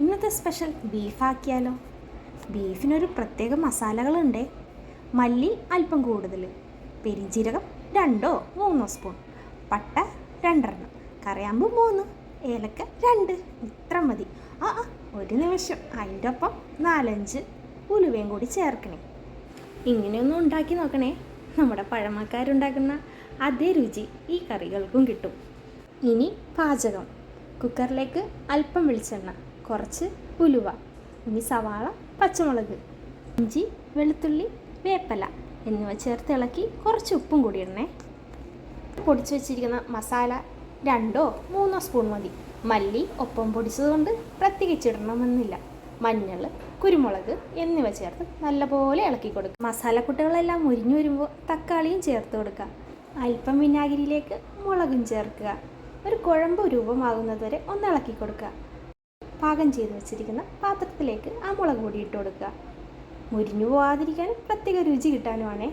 ഇന്നത്തെ സ്പെഷ്യൽ ബീഫാക്കിയാലോ? ബീഫിനൊരു പ്രത്യേക മസാലകളുണ്ട്. മല്ലി അല്പം കൂടുതൽ, പെരിഞ്ജീരകം 2-3 സ്പൂൺ, പട്ട 2, കറിയാമ്പ് 3, ഏലക്ക 2. ഇത്ര മതി. ഒരു നിമിഷം, അതിൻ്റെ ഒപ്പം 4-5 ഉലുവയും കൂടി ചേർക്കണേ. ഇങ്ങനെയൊന്നും ഉണ്ടാക്കി നോക്കണേ. നമ്മുടെ പഴമക്കാരുണ്ടാക്കുന്ന അതേ രുചി ഈ കറികൾക്കും കിട്ടും. ഇനി പാചകം. കുക്കറിലേക്ക് അല്പം വെളിച്ചെണ്ണ, കുറച്ച് ഉലുവ, ഇനി സവാള, പച്ചമുളക്, ഇഞ്ചി, വെളുത്തുള്ളി, വേപ്പില എന്നിവ ചേർത്ത് ഇളക്കി കുറച്ച് ഉപ്പും കൂടി ഇടണേ. പൊടിച്ചു വെച്ചിരിക്കുന്ന മസാല 2-3 സ്പൂൺ മതി. മല്ലി ഒപ്പം പൊടിച്ചതുകൊണ്ട് പ്രത്യേകിച്ചിടണമെന്നില്ല. മഞ്ഞൾ, കുരുമുളക് എന്നിവ ചേർത്ത് നല്ലപോലെ ഇളക്കി കൊടുക്കുക. മസാലക്കൂട്ടുകളെല്ലാം മുരിഞ്ഞു വരുമ്പോൾ തക്കാളിയും ചേർത്ത് കൊടുക്കുക. അല്പം വിനാഗിരിയിലേക്ക് മുളകും ചേർക്കുക. ഒരു കുഴമ്പ് രൂപമാകുന്നത് വരെ ഒന്ന് ഇളക്കി കൊടുക്കുക. പാകം ചെയ്ത് വെച്ചിരിക്കുന്ന പാത്രത്തിലേക്ക് ആ മുളക് പൊടി ഇട്ട് കൊടുക്കുക. മുരിഞ്ഞു പോകാതിരിക്കാനും പ്രത്യേക രുചി കിട്ടാനുമാണേ.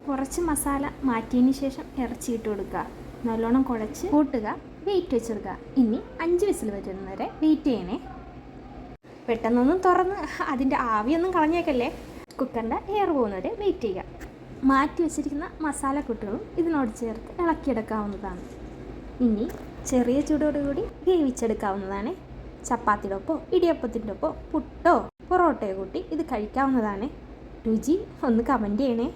കുറച്ച് മസാല മാറ്റിയതിന് ശേഷം ഇറച്ചി ഇട്ട് കൊടുക്കുക. നല്ലോണം കുഴച്ച് കൂട്ടുക. വെയിറ്റ് വെച്ചെടുക്കുക. ഇനി 5 വിസിൽ വരുന്നവരെ വെയിറ്റ് ചെയ്യണേ. പെട്ടെന്നൊന്നും തുറന്ന് അതിൻ്റെ ആവിയൊന്നും കളഞ്ഞേക്കല്ലേ. കുക്കറിൻ്റെ എയർ പോകുന്നവരെ വെയിറ്റ് ചെയ്യുക. മാറ്റി വെച്ചിരിക്കുന്ന മസാലക്കൂട്ടുകളും ഇതിനോട് ചേർത്ത് ഇളക്കിയെടുക്കാവുന്നതാണ്. ഇനി ചെറിയ ചൂടോടുകൂടി വേവിച്ചെടുക്കാവുന്നതാണ്. ചപ്പാത്തിയുടെ ഒപ്പോ ഇടിയപ്പത്തിൻ്റെ ഒപ്പോ പുട്ടോ പൊറോട്ടയോ കൂട്ടി ഇത് കഴിക്കാവുന്നതാണ്. രുചി ഒന്ന് കമൻറ്റ് ചെയ്യണേ.